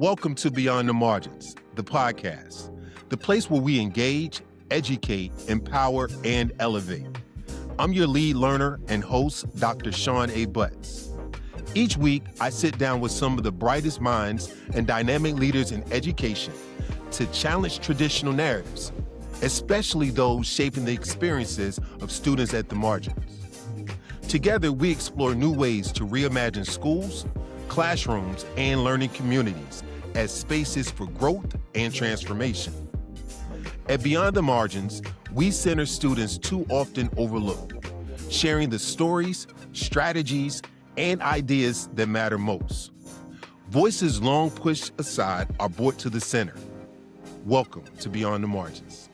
Welcome to Beyond the Margins, the podcast, the place where we engage, educate, empower, and elevate. I'm your lead learner and host, Dr. Sohn A. Each week, I sit down with some of the brightest minds and dynamic leaders in education to challenge traditional narratives, especially those shaping the experiences of students at the margins. Together, we explore new ways to reimagine schools, classrooms, and learning communities as spaces for growth and transformation. At Beyond the Margins, we center students too often overlooked, sharing the stories, strategies, and ideas that matter most. Voices long pushed aside are brought to the center. Welcome to Beyond the Margins.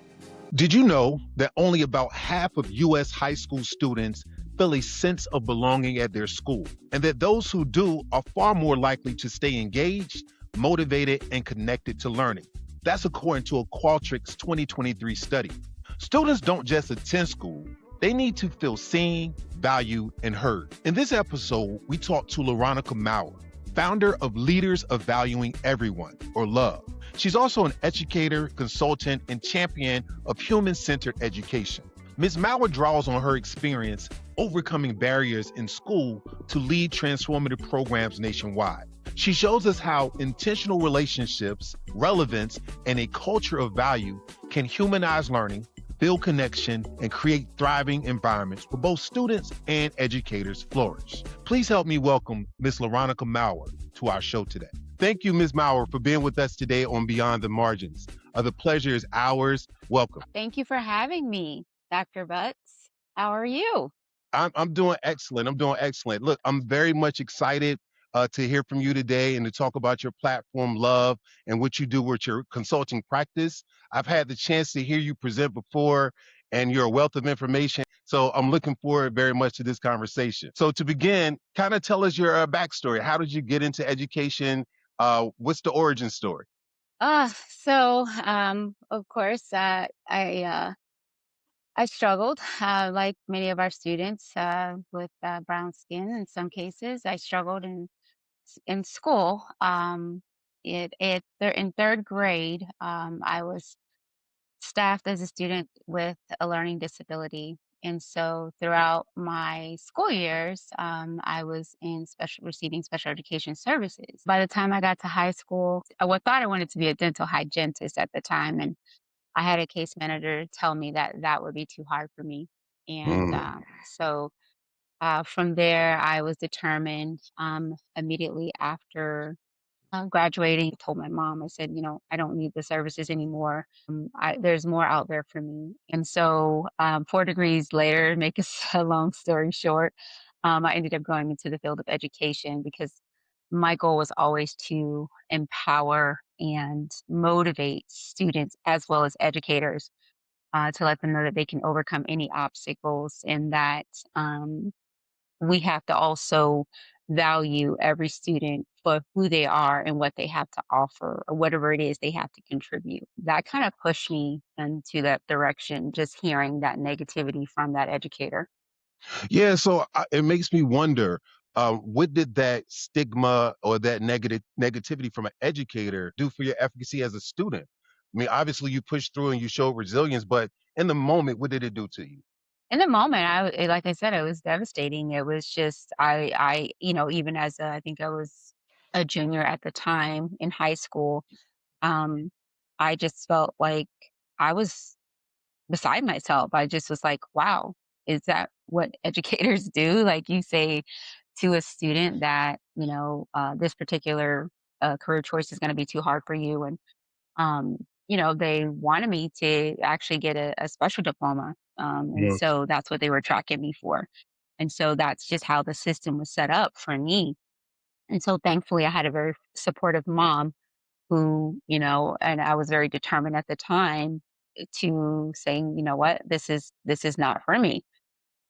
Did you know that only about half of U.S. high school students feel a sense of belonging at their school, and that those who do are far more likely to stay engaged, motivated, and connected to learning? That's according to a Qualtrics 2023 study. Students don't just attend school, they need to feel seen, valued, and heard. In this episode, we talk to Laronica Maurer, founder of Leaders of Valuing Everyone, or LOVE. She's also an educator, consultant, and champion of human-centered education. Ms. Maurer draws on her experience overcoming barriers in school to lead transformative programs nationwide. She shows us how intentional relationships, relevance, and a culture of value can humanize learning, build connection, and create thriving environments where both students and educators flourish. Please help me welcome Ms. Laronica Maurer to our show today. Thank you, Ms. Maurer, for being with us today on Beyond the Margins. The pleasure is ours. Welcome. Thank you for having me, Dr. Butts. How are you? I'm doing excellent. Look, I'm very much excited to hear from you today and to talk about your platform, Love, and what you do with your consulting practice. I've had the chance to hear you present before, and you're a wealth of information. So I'm looking forward very much to this conversation. So to begin, kind of tell us your backstory. How did you get into education? What's the origin story? Of course, I struggled, like many of our students, with brown skin. In some cases, I struggled in school. In third grade, I was staffed as a student with a learning disability. And so throughout my school years, I was receiving special education services. By the time I got to high school, thought I wanted to be a dental hygienist at the time. And I had a case manager tell me that that would be too hard for me. And so from there, I was determined immediately after graduating. I told my mom, I said, I don't need the services anymore. There's more out there for me. And so 4 degrees later, make a long story short, I ended up going into the field of education because my goal was always to empower and motivate students as well as educators to let them know that they can overcome any obstacles and that we have to also value every student for who they are and what they have to offer or whatever it is they have to contribute. That kind of pushed me into that direction, just hearing that negativity from that educator. Yeah, so it makes me wonder, what did that stigma or that negativity from an educator do for your efficacy as a student? I mean, obviously you pushed through and you showed resilience, but in the moment, what did it do to you? In the moment, like I said, it was devastating. It was just, even as I think I was a junior at the time in high school, um, I just felt like I was beside myself. I just was like, wow, is that what educators do? Like you say to a student that, this particular career choice is going to be too hard for you. And, they wanted me to actually get a special diploma. And Yeah. so that's what they were tracking me for. And so that's just how the system was set up for me. And so thankfully, I had a very supportive mom who, and I was very determined at the time to saying, you know what, this is not for me.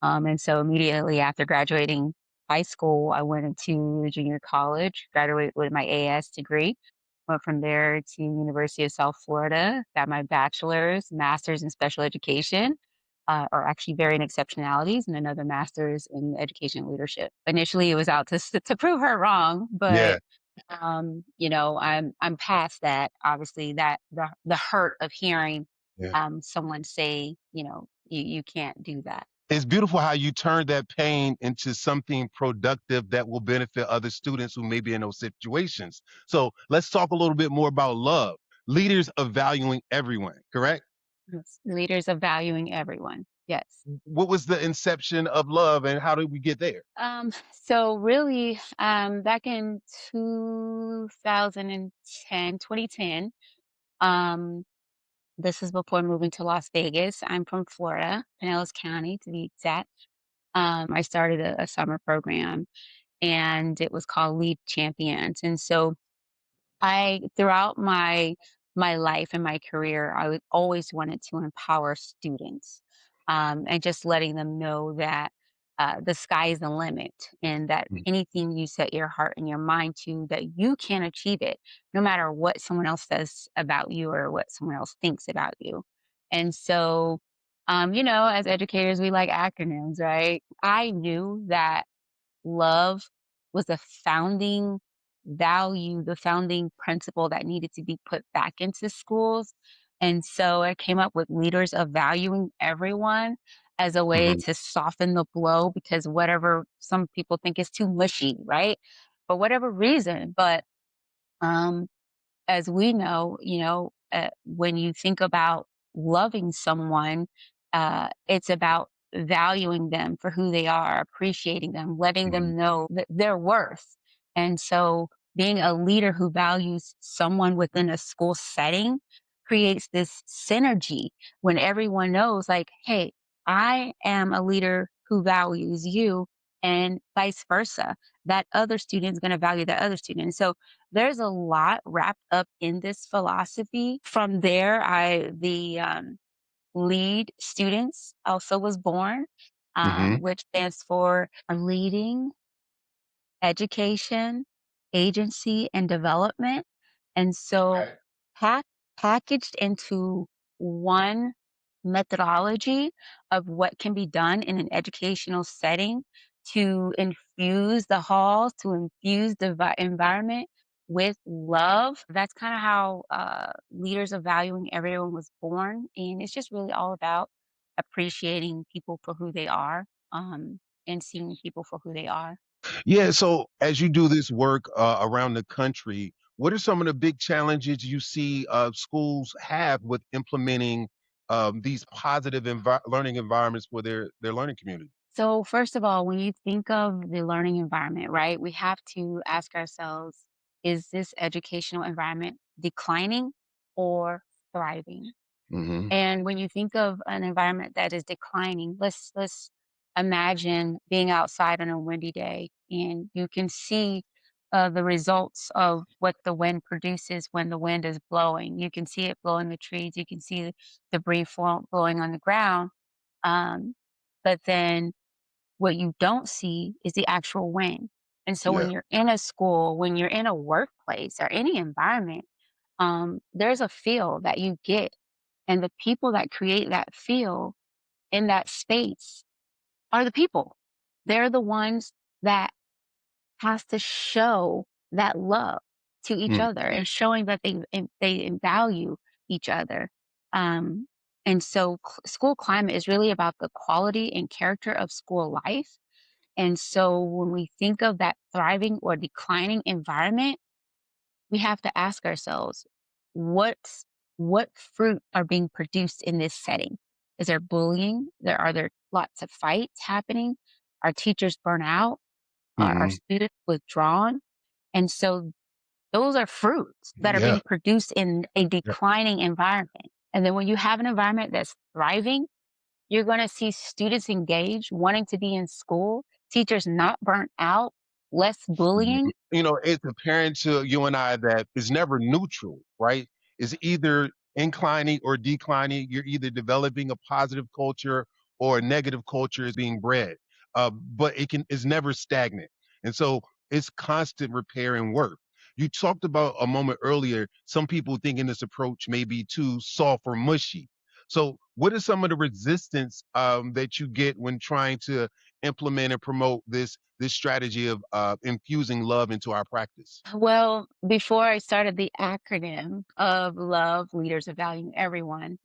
And so immediately after graduating high school, I went into junior college, graduated with my AS degree, went from there to University of South Florida, got my bachelor's, master's in special education, or actually varying exceptionalities, and another master's in education leadership. Initially, it was out to prove her wrong, Yeah. but I'm past that. Obviously, that the hurt of hearing Yeah. someone say, you can't do that. It's beautiful how you turn that pain into something productive that will benefit other students who may be in those situations. So let's talk a little bit more about love. Leaders are valuing everyone, correct? Yes. Leaders of valuing everyone. Yes. What was the inception of love and how did we get there? So really, back in 2010, um, this is before moving to Las Vegas. I'm from Florida, Pinellas County to be exact. I started a summer program and it was called Lead Champions. And so I throughout my life and my career, I would always wanted to empower students, and just letting them know that the sky is the limit, and that Mm. anything you set your heart and your mind to, that you can achieve it, no matter what someone else says about you or what someone else thinks about you. And so, as educators, we like acronyms, right? I knew that love was the founding value, the founding principle that needed to be put back into schools. And so I came up with leaders of valuing everyone as a way Mhm. to soften the blow because whatever some people think is too mushy, right? For whatever reason. But um as we know, when you think about loving someone, it's about valuing them for who they are, appreciating them, letting Mhm. them know that their worth. And so, being a leader who values someone within a school setting creates this synergy when everyone knows, like, hey, I am a leader who values you, and vice versa. That other student is going to value that other student. So, there's a lot wrapped up in this philosophy. From there, the lead students also was born, Mhm. which stands for leading education, agency, and development. And so Okay. pack, packaged into one methodology of what can be done in an educational setting to infuse the halls, to infuse the environment with love. That's kind of how Leaders of Valuing Everyone was born. And it's just really all about appreciating people for who they are, and seeing people for who they are. Yeah. So as you do this work around the country, what are some of the big challenges you see schools have with implementing these positive learning environments for their learning community? So, first of all, when you think of the learning environment, right, we have to ask ourselves, is this educational environment declining or thriving? Hmm. And when you think of an environment that is declining, let's imagine being outside on a windy day and you can see the results of what the wind produces when the wind is blowing. You can see it blowing the trees. You can see the debris blowing on the ground. Um, but then what you don't see is the actual win. And so Yeah. when you're in a school, when you're in a workplace or any environment, there's a feel that you get. And the people that create that feel in that space are the people. They're the ones that has to show that love to each Mm. other and showing that they value each other. Um, and so school climate is really about the quality and character of school life, and so when we think of that thriving or declining environment, we have to ask ourselves, what's what fruit are being produced in this setting? Is there bullying? Are there lots of fights happening? Are teachers burnt out? Are Hmm. students withdrawn? And so those are fruits that are Yeah. being produced in a Yeah. declining environment. And then when you have an environment that's thriving, you're going to see students engaged, wanting to be in school, teachers not burnt out, less Mhm. bullying. It's apparent to you and I that it's never neutral, right? It's either inclining or declining. You're either developing a positive culture or a negative culture is being bred. But it's never stagnant. And so it's constant repair and work. You talked about a moment earlier, some people thinking this approach may be too soft or mushy. So, what is some of the resistance that you get when trying to implement and promote this strategy of infusing love into our practice? Well, before I started the acronym of love, leaders of valuing everyone,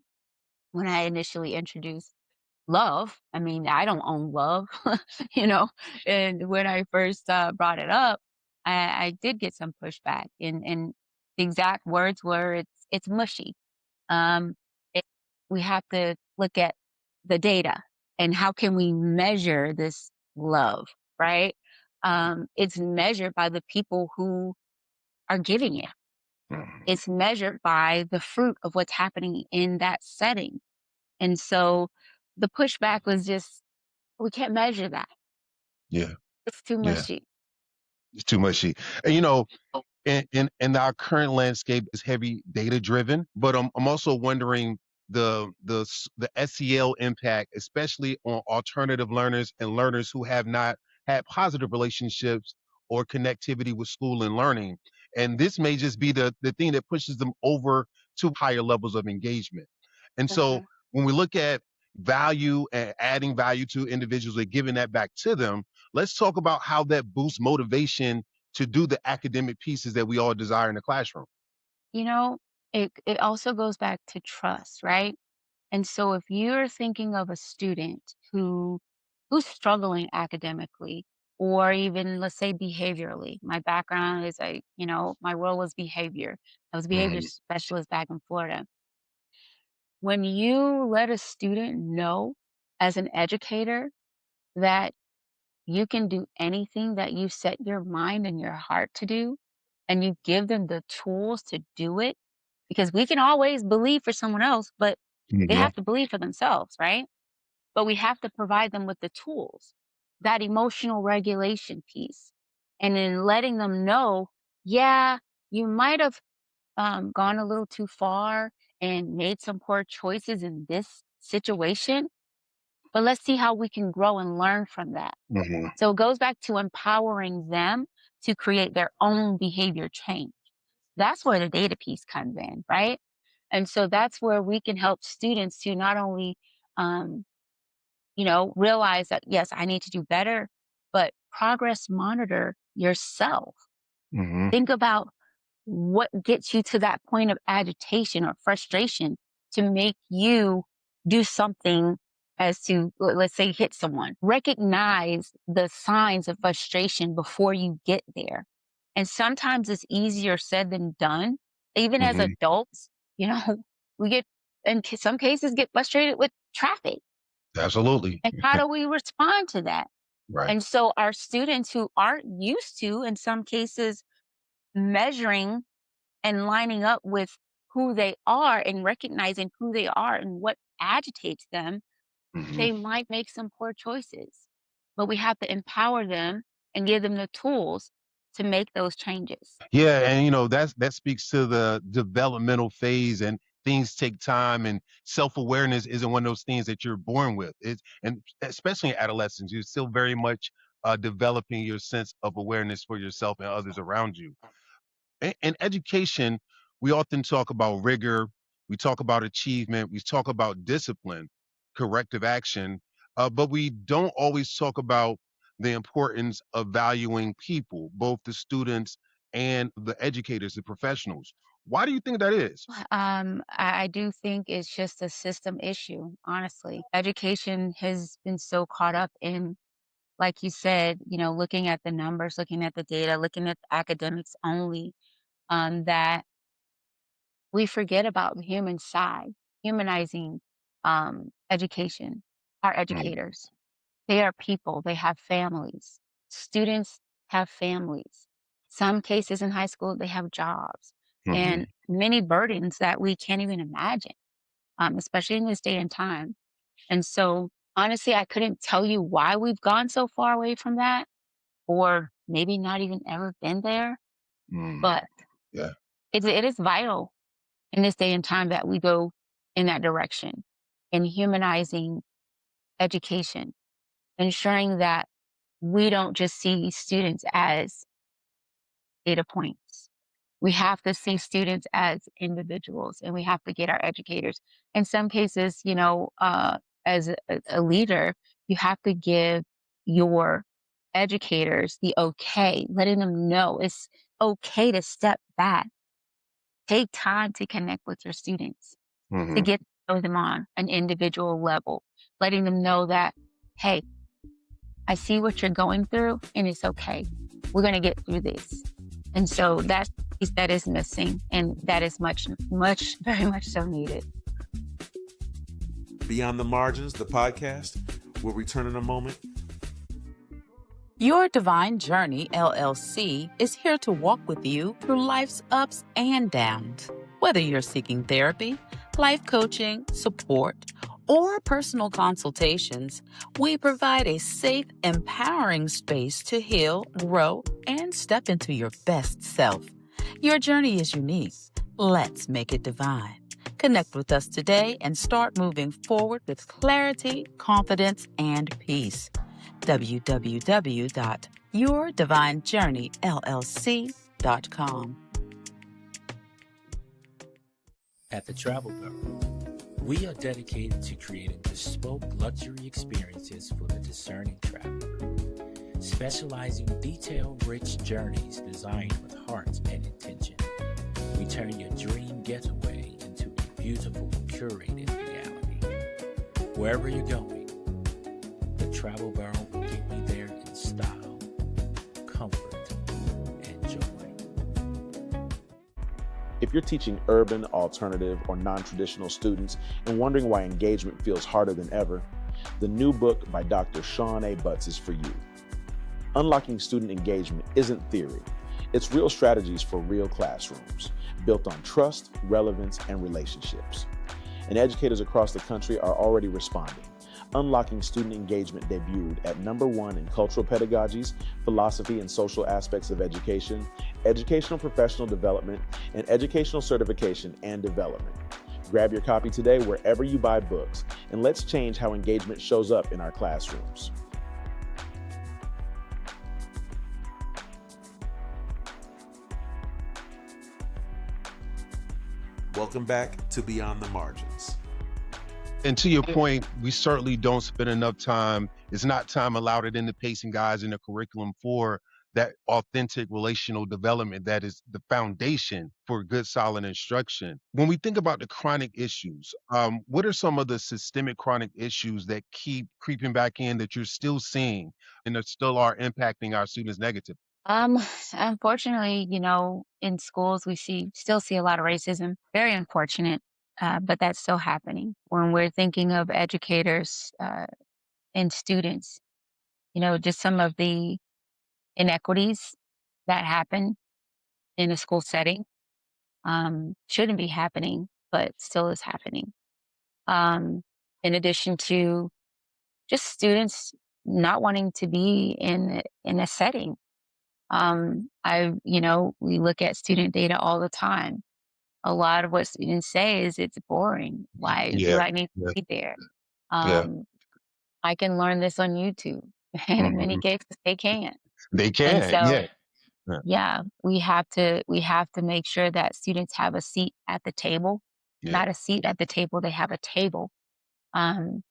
when I initially introduced love, I mean, I don't own love, you know, and when I first brought it up, I did get some pushback, and the exact words were, it's mushy. Um, it, we have to look at the data and how can we measure this love, right? It's measured by the people who are giving it. Mhm. It's measured by the fruit of what's happening in that setting. And so the pushback was just, we can't measure that. Yeah, It's too yeah, mushy. it's too mushy. And in our current landscape is heavy data driven, but I'm also wondering the SEL impact, especially on alternative learners and learners who have not had positive relationships or connectivity with school and learning. And this may just be the thing that pushes them over to higher levels of engagement. And so Mhm. when we look at value and adding value to individuals and giving that back to them, let's talk about how that boosts motivation to do the academic pieces that we all desire in the classroom. You know, it also goes back to trust, right? And so if you're thinking of a student who's struggling academically or even let's say behaviorally. My background is my role was behavior. I was a behavior Mhm, specialist back in Florida. When you let a student know as an educator that you can do anything that you set your mind and your heart to do, and you give them the tools to do it, because we can always believe for someone else, but they mhm, have to believe for themselves, right? But we have to provide them with the tools, that emotional regulation piece, and then letting them know, yeah, you might have gone a little too far and made some poor choices in this situation, but let's see how we can grow and learn from that. mhm, So it goes back to empowering them to create their own behavior change. That's where the data piece comes in, right? And so that's where we can help students to not only, um, realize that, yes, I need to do better, but progress monitor yourself. mhm, Think about what gets you to that point of agitation or frustration to make you do something as to, let's say, hit someone. Recognize the signs of frustration before you get there. And sometimes it's easier said than done. Even as mhm. adults, you know, we get, in some cases, get frustrated with traffic. Absolutely. And how do we respond to that? Right. And so our students who aren't used to, in some cases, measuring and lining up with who they are and recognizing who they are and what agitates them, Mhm. they might make some poor choices. But we have to empower them and give them the tools to make those changes. Yeah, and that speaks to the developmental phase, and things take time, and self-awareness isn't one of those things that you're born with. It's and especially in adolescence, you're still very much developing your sense of awareness for yourself and others around you. In education, we often talk about rigor, we talk about achievement, we talk about discipline, corrective action, but we don't always talk about the importance of valuing people, both the students and the educators, the professionals. Why do you think that is? I do think it's just a system issue, honestly. Education has been so caught up in, like you said, looking at the numbers, looking at the data, looking at the academics only, that we forget about the human side, humanizing education, our Mm, educators. They are people, they have families. Students have families. Some cases in high school, they have jobs mhm, and many burdens that we can't even imagine, especially in this day and time. And so, honestly, I couldn't tell you why we've gone so far away from that, or maybe not even ever been there, mm, but yeah. it is vital in this day and time that we go in that direction in humanizing education, ensuring that we don't just see students as data points. We have to see students as individuals, and we have to get our educators. In some cases, as a leader, you have to give your educators the okay, letting them know it's okay to step back, take time to connect with your students, to Hmm. get to know them on an individual level, letting them know that, hey, I see what you're going through and it's okay. We're going to get through this. And so that's the piece that is missing. And that is much, much, very much so needed. Beyond the Margins, the podcast. We'll return in a moment. Your Divine Journey, LLC, is here to walk with you through life's ups and downs. Whether you're seeking therapy, life coaching, support, or personal consultations, we provide a safe, empowering space to heal, grow, and step into your best self. Your journey is unique. Let's make it divine. Connect with us today and start moving forward with clarity, confidence, and peace. www.yourdivinejourneyllc.com. At the Travel Bureau, we are dedicated to creating bespoke luxury experiences for the discerning traveler, specializing in detail-rich journeys designed with heart and intention. We turn your dream getaway into a beautiful, curated reality. Wherever you're going, the Travel Bureau will get you there in style, comfort, and joy. If you're teaching urban, alternative, or non-traditional students and wondering why engagement feels harder than ever, the new book by Dr. Sohn A is for you. Unlocking Student Engagement isn't theory. It's real strategies for real classrooms, built on trust, relevance, and relationships. And educators across the country are already responding. Unlocking Student Engagement debuted at #1 in cultural pedagogies, philosophy and social aspects of education, educational professional development, and educational certification and development. Grab your copy today wherever you buy books, and let's change how engagement shows up in our classrooms. Welcome back to Beyond the Margins. And to your point, we certainly don't spend enough time. It's not time allotted in the pacing guides in the curriculum for that authentic relational development that is the foundation for good, solid instruction. When we think about the chronic issues, what are some of the systemic chronic issues that keep creeping back in that you're still seeing and that still are impacting our students negatively? Um, Unfortunately, in schools, still see a lot of racism. Very unfortunate, but that's still happening. When we're thinking of educators and students, just some of the inequities that happen in a school setting shouldn't be happening, but still is happening. Um, in addition to just students not wanting to be in a setting. We look at student data all the time. A lot of what students say is it's boring. Why do Yeah, I need yeah, to be there? yeah. Um, I can learn this on YouTube, and in many Mhm. cases they can't. They And can, so, yeah, yeah, yeah, we have to make sure that students have a seat at the table, yeah. not a seat at the table. They have a table um,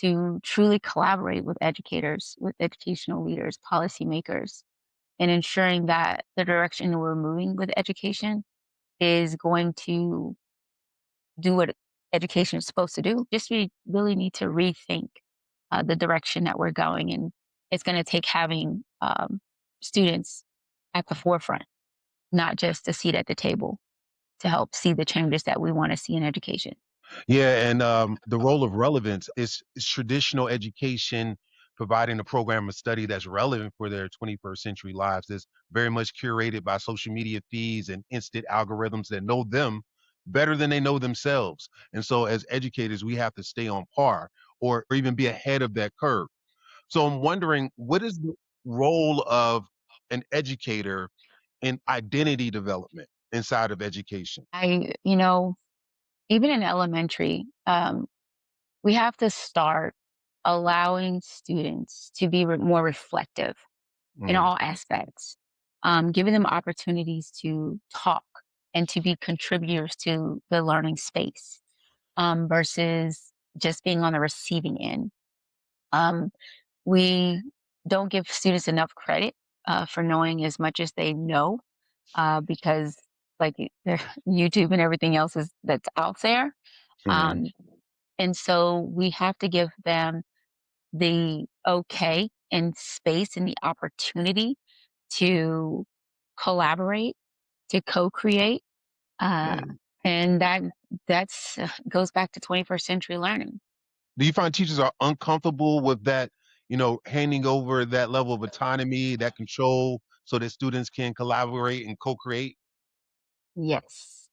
to truly collaborate with educators, with educational leaders, policymakers, and ensuring that the direction we're moving with education is going to do what education is supposed to do. Just we really need to rethink the direction that we're going, and it's going to take having students at the forefront, not just a seat at the table, to help see the changes that we want to see in education. Yeah, and the role of relevance is traditional education providing a program of study that's relevant for their 21st century lives is very much curated by social media feeds and instant algorithms that know them better than they know themselves. And so as educators, we have to stay on par or even be ahead of that curve. So I'm wondering, what is the role of an educator in identity development inside of education? Even in elementary, we have to start allowing students to be more reflective in Mm, all aspects, giving them opportunities to talk. and to be contributors to the learning space, versus just being on the receiving end. Um, we don't give students enough credit for knowing as much as they know, because like YouTube and everything else is that's out there. Mhm. Um, and so we have to give them the okay and space and the opportunity to collaborate, to co-create, uh, Mm. and that's goes back to 21st century learning. Do you find teachers are uncomfortable with that, handing over that level of autonomy, that control, so that students can collaborate and co-create? Yes,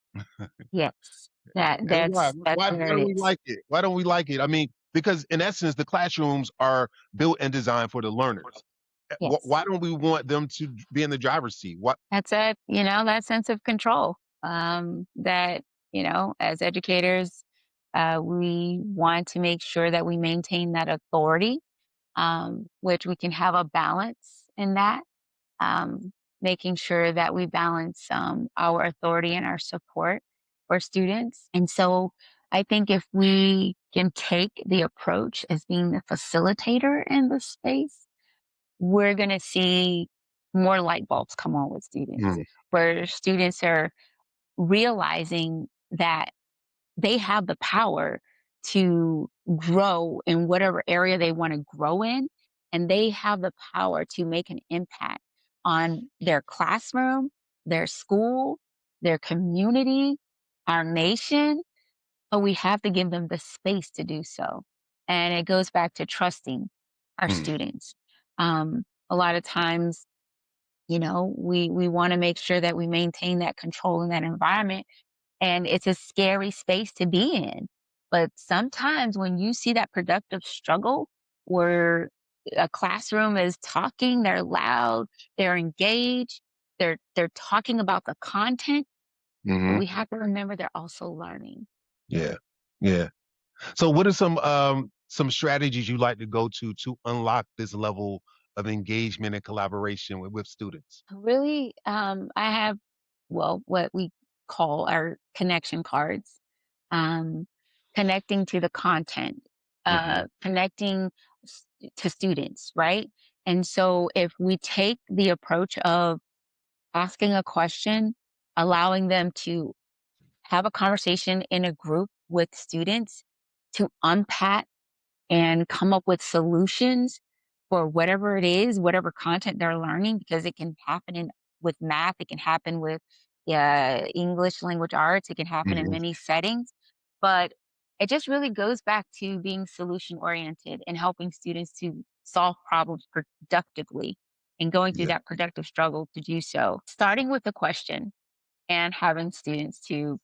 yes, that And why? that's Why where it don't we is. like it? Why don't we like it? I mean, because in essence, the classrooms are built and designed for the learners. Yes, Why don't we want them to be in the driver's seat? What? that's that sense of control. That as educators, we want to make sure that we maintain that authority, which we can have a balance in that, making sure that we balance our authority and our support for students. And so I think if we can take the approach as being the facilitator in the space, we're going to see more light bulbs come on with students, Mm, where students are realizing that they have the power to grow in whatever area they want to grow in. And they have the power to make an impact on their classroom, their school, their community, our nation. But we have to give them the space to do so. And it goes back to trusting our mm, students. A lot of times, we want to make sure that we maintain that control in that environment, and it's a scary space to be in. But sometimes when you see that productive struggle where a classroom is talking, they're loud, they're engaged, they're talking about the content, but mhm. we have to remember they're also learning. Yeah. Yeah. So what are some strategies you like to go to unlock this level of engagement and collaboration with students? Really, I have, well, what we call our connection cards, um, connecting to the content, Mhm. connecting to students, right? And so if we take the approach of asking a question, allowing them to have a conversation in a group with students to unpack and come up with solutions for whatever it is, whatever content they're learning, because it can happen with math, it can happen with English language arts, it can happen in Mhm. many settings. But it just really goes back to being solution oriented and helping students to solve problems productively and going through Yeah. that productive struggle to do so. Starting with a question and having students to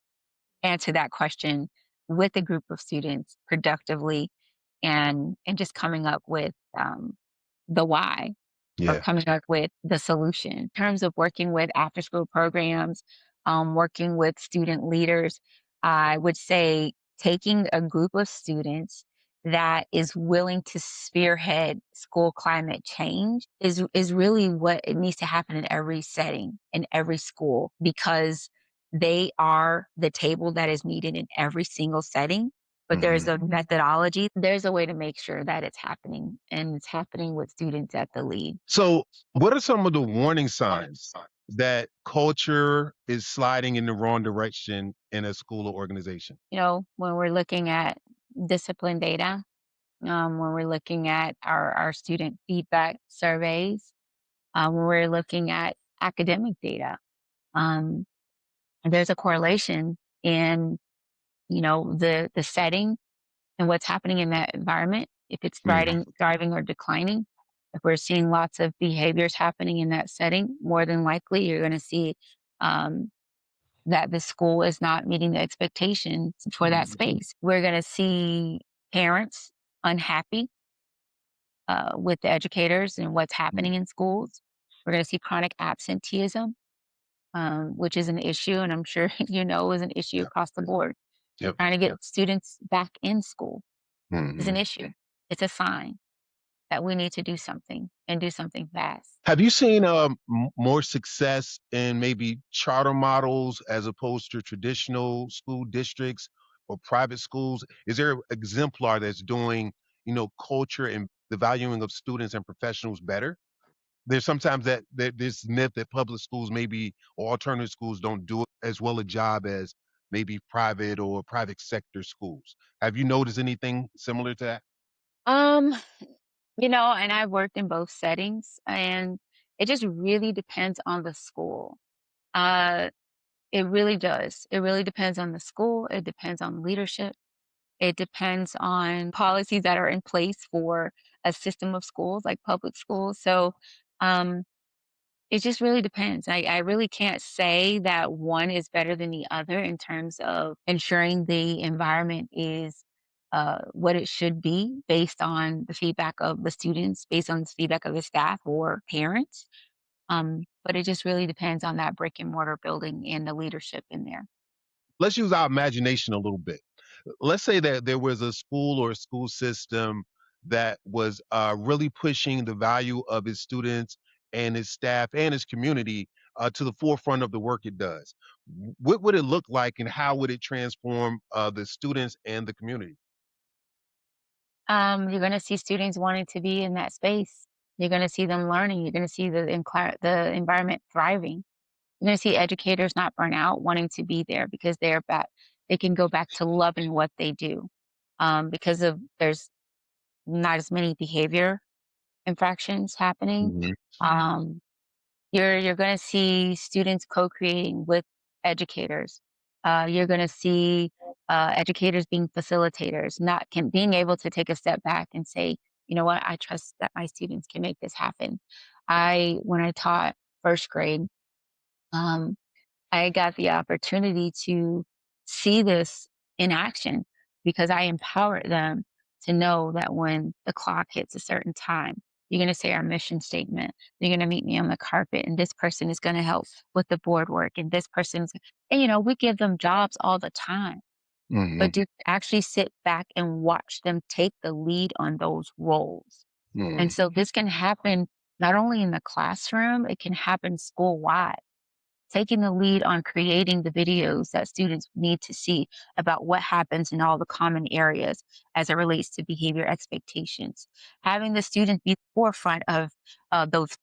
answer that question with a group of students productively, and just coming up with the why, or Yeah. coming up with the solution. In terms of working with after school programs, working with student leaders, I would say taking a group of students that is willing to spearhead school climate change is really what it needs to happen in every setting, in every school, because they are the table that is needed in every single setting. But there's Mhm. a methodology, there's a way to make sure that it's happening, and it's happening with students at the lead. So what are some of the warning signs that culture is sliding in the wrong direction in a school or organization? When we're looking at discipline data, when we're looking at our student feedback surveys, when we're looking at academic data, um, there's a correlation in, the setting and what's happening in that environment, if it's Mhm. thriving or declining. If we're seeing lots of behaviors happening in that setting, more than likely you're going to see um, that the school is not meeting the expectations for that space. We're going to see parents unhappy with the educators and what's happening in schools. We're going to see chronic absenteeism, which is an issue, and I'm sure is an issue Yep. across the board. Yep. Trying to get students back in school is an Mhm. issue. It's a sign that we need to do something and do something fast. Have you seen more success in maybe charter models as opposed to traditional school districts or private schools? Is there an exemplar that's doing, culture and the valuing of students and professionals better? There's sometimes that this myth that public schools maybe or alternative schools don't do as well a job as maybe private or private sector schools. Have you noticed anything similar to that? Um, and I've worked in both settings, and it just really depends on the school. Uh, it really does. It really depends on the school. It depends on leadership. It depends on policies that are in place for a system of schools like public schools. So, um, it just really depends. I really can't say that one is better than the other in terms of ensuring the environment is what it should be based on the feedback of the students, based on the feedback of the staff or parents. But it just really depends on that brick and mortar building and the leadership in there. Let's use our imagination a little bit. Let's say that there was a school or a school system that was really pushing the value of its students and its staff and its community to the forefront of the work it does. What would it look like, and how would it transform the students and the community? You're going to see students wanting to be in that space. You're going to see them learning. You're going to see the environment thriving. You're going to see educators not burn out, wanting to be there because they're back. They can go back to loving what they do, because of there's not as many behavior infractions happening. Hmm. Um, you're going to see students co-creating with educators. You're going to see educators being facilitators, not can being able to take a step back and say, you know what, I trust that my students can make this happen. When I taught first grade, um, I got the opportunity to see this in action because I empowered them to know that when the clock hits a certain time, you're going to say our mission statement. You're going to meet me on the carpet, and this person is going to help with the board work, and this person's, and we give them jobs all the time, Hmm. but to actually sit back and watch them take the lead on those roles. And Hmm. so this can happen not only in the classroom, it can happen school wide, taking the lead on creating the videos that students need to see about what happens in all the common areas as it relates to behavior expectations. Having the students be the forefront of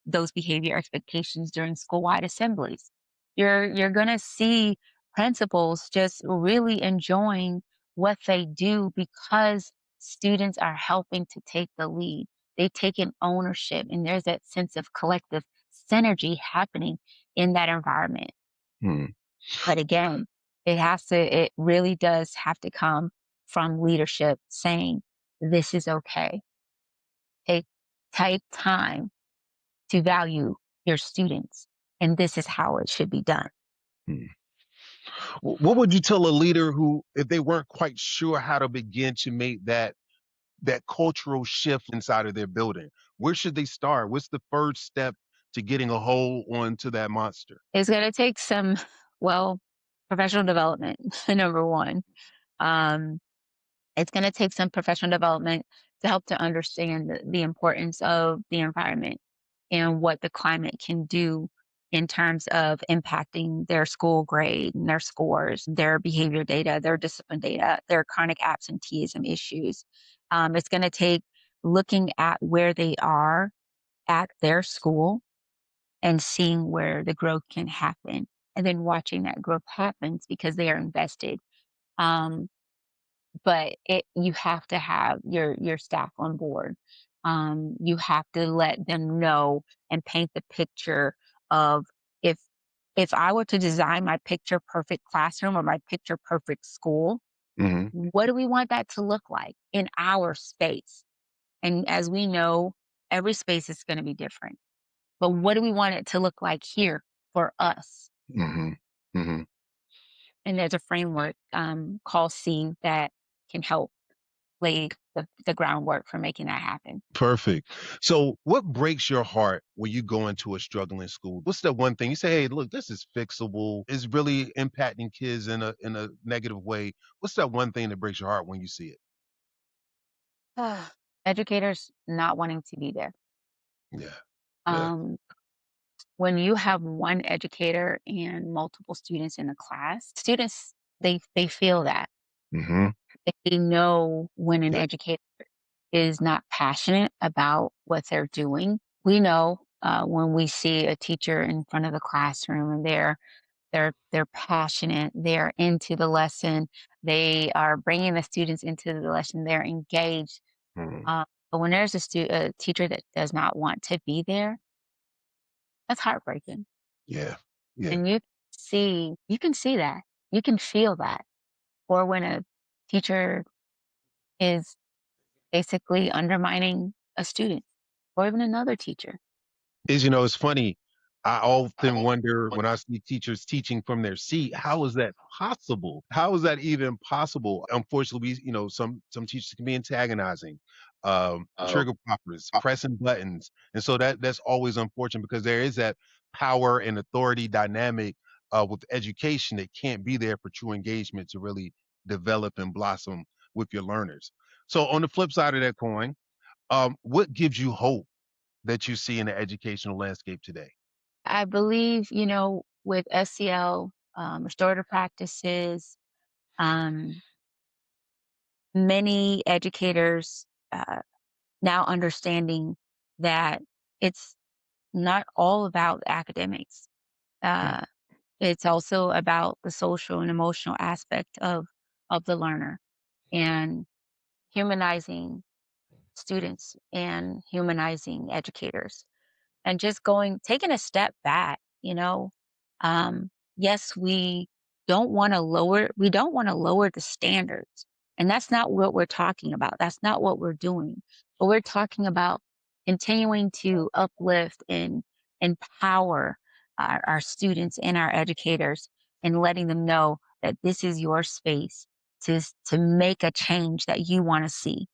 those behavior expectations during school-wide assemblies. You're going to see principals just really enjoying what they do because students are helping to take the lead. They take an ownership, and there's that sense of collective synergy happening in that environment. Hmm. But again, it really does have to come from leadership saying, this is okay. Take, take time to value your students. And this is how it should be done. Hmm. What would you tell a leader who, if they weren't quite sure how to begin to make that cultural shift inside of their building? Where should they start? What's the first step to getting a hold onto that monster? It's going to take some, well, professional development, number one. Um, it's going to take some professional development to help to understand the importance of the environment and what the climate can do in terms of impacting their school grade and their scores, their behavior data, their discipline data, their chronic absenteeism issues. It's going to take looking at where they are at their school and seeing where the growth can happen, and then watching that growth happens because they are invested. Um, but you have to have your staff on board. You have to let them know and paint the picture of, if I were to design my picture perfect classroom or my picture perfect school, Hmm. what do we want that to look like in our space? And as we know, every space is going to be different. But what do we want it to look like here for us? Hmm. Hmm. And there's a framework called SEE that can help lay the groundwork for making that happen. Perfect. So, what breaks your heart when you go into a struggling school? What's the one thing you say, "Hey, look, this is fixable. It's really impacting kids in a negative way." What's that one thing that breaks your heart when you see it? educators not wanting to be there. Yeah. Yeah. Um, when you have one educator and multiple students in a class, students they feel that. Mm-hmm. They know when an Yeah. educator is not passionate about what they're doing. We know when we see a teacher in front of the classroom and they're passionate, they're into the lesson, they are bringing the students into the lesson, they're engaged. Mm-hmm. But when there's a teacher that does not want to be there, that's heartbreaking. Yeah. Yeah. And you can see that, you can feel that. Or when a teacher is basically undermining a student or even another teacher. It's funny. I often wonder when I see teachers teaching from their seat, how is that possible? How is that even possible? Unfortunately, some teachers can be antagonizing, trigger poppers, pressing buttons, and so that's always unfortunate because there is that power and authority dynamic with education that can't be there for true engagement to really develop and blossom with your learners. So on the flip side of that coin, what gives you hope that you see in the educational landscape today? I believe, with SEL, restorative practices, um, many educators now understanding that it's not all about academics. Mm, Uh, it's also about the social and emotional aspect of the learner and humanizing students and humanizing educators. And just taking a step back, um, yes, we don't want to lower the standards. And that's not what we're talking about. That's not what we're doing. But we're talking about continuing to uplift and empower our students and our educators and letting them know that this is your space to make a change that you want to see.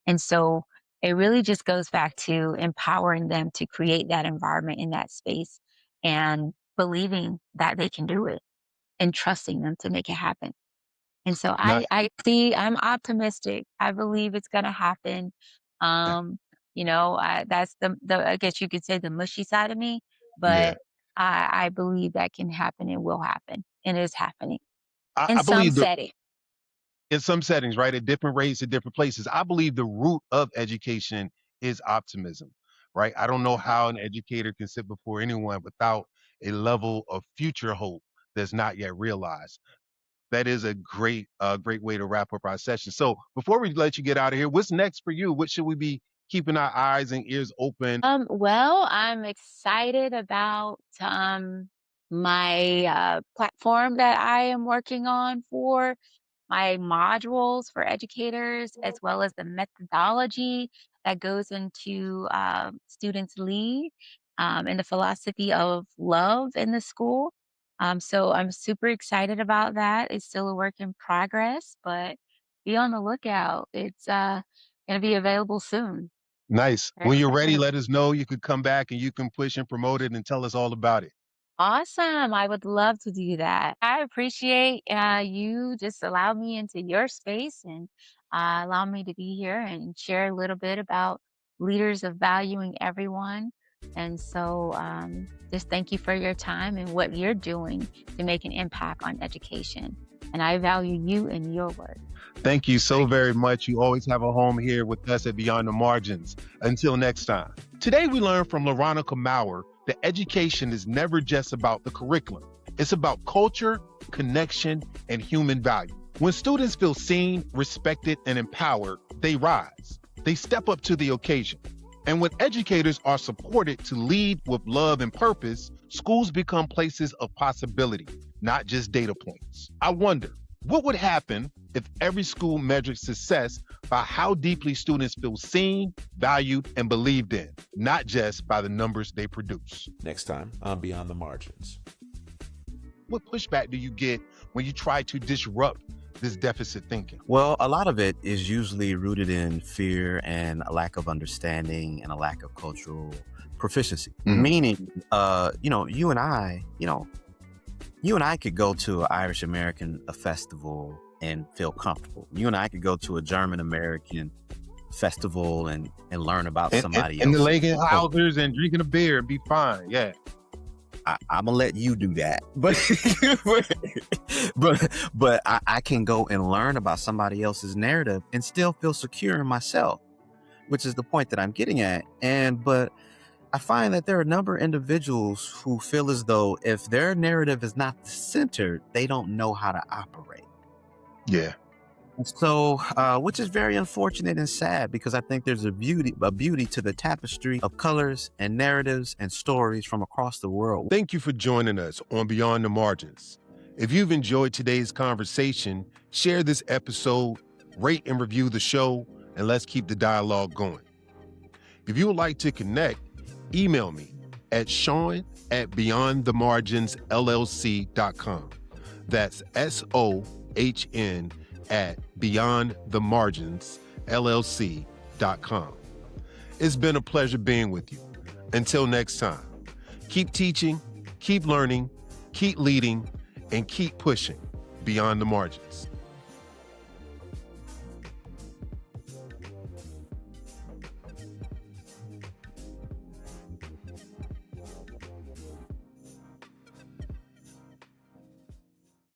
And so it really just goes back to empowering them to create that environment in that space and believing that they can do it and trusting them to make it happen. And so not I'm optimistic. I believe it's going to happen. yeah, Um, that's I guess you could say the mushy side of me, yeah. but I believe that can happen. It will happen and is happening I, in I some believe the setting. in some settings, right, at different rates, at different places, I believe the root of education is optimism, right? I don't know how an educator can sit before anyone without a level of future hope that's not yet realized. That is a great way to wrap up our session. So before we let you get out of here, what's next for you? What should we be keeping our eyes and ears open? Well, I'm excited about my platform that I am working on for my modules for educators, as well as the methodology that goes into students' lead and the philosophy of love in the school. So I'm super excited about that. It's still a work in progress, but be on the lookout. It's going to be available soon. Nice. Very When you're ready, excited. let us know. You could come back and you can push and promote it and tell us all about it. Awesome. I would love to do that. I appreciate you just allow me into your space and allow me to be here and share a little bit about leaders of valuing everyone. And so just thank you for your time and what you're doing to make an impact on education. And I value you and your work. Thank you so very much. You always have a home here with us at Beyond the Margins. Until next time. Today we learned from Laronica Maurer that education is never just about the curriculum. It's about culture, connection, and human value. When students feel seen, respected, and empowered, they rise. They step up to the occasion. And when educators are supported to lead with love and purpose, schools become places of possibility, not just data points. I wonder, what would happen if every school measured success by how deeply students feel seen, valued, and believed in, not just by the numbers they produce? Next time on Beyond the Margins. What pushback do you get when you try to disrupt this deficit thinking? Well, a lot of it is usually rooted in fear and a lack of understanding and a lack of cultural proficiency. Meaning, you and I could go to an Irish American festival and feel comfortable. You and I could go to a German American festival and learn about somebody and else. the Lagan Housers and drinking a beer and be fine. Yeah. I'm gonna let you do that, but I can go and learn about somebody else's narrative and still feel secure in myself, which is the point that I'm getting at. But I find that there are a number of individuals who feel as though if their narrative is not centered, they don't know how to operate. Yeah. So, which is very unfortunate and sad, because I think there's a beauty to the tapestry of colors and narratives and stories from across the world. Thank you for joining us on Beyond the Margins. If you've enjoyed today's conversation, share this episode, rate and review the show, and let's keep the dialogue going. If you would like to connect, email me at Sean@beyondthemarginsllc.com. That's SOHN at beyondthemarginsllc.com. It's been a pleasure being with you. Until next time, keep teaching, keep learning, keep leading, and keep pushing beyond the margins.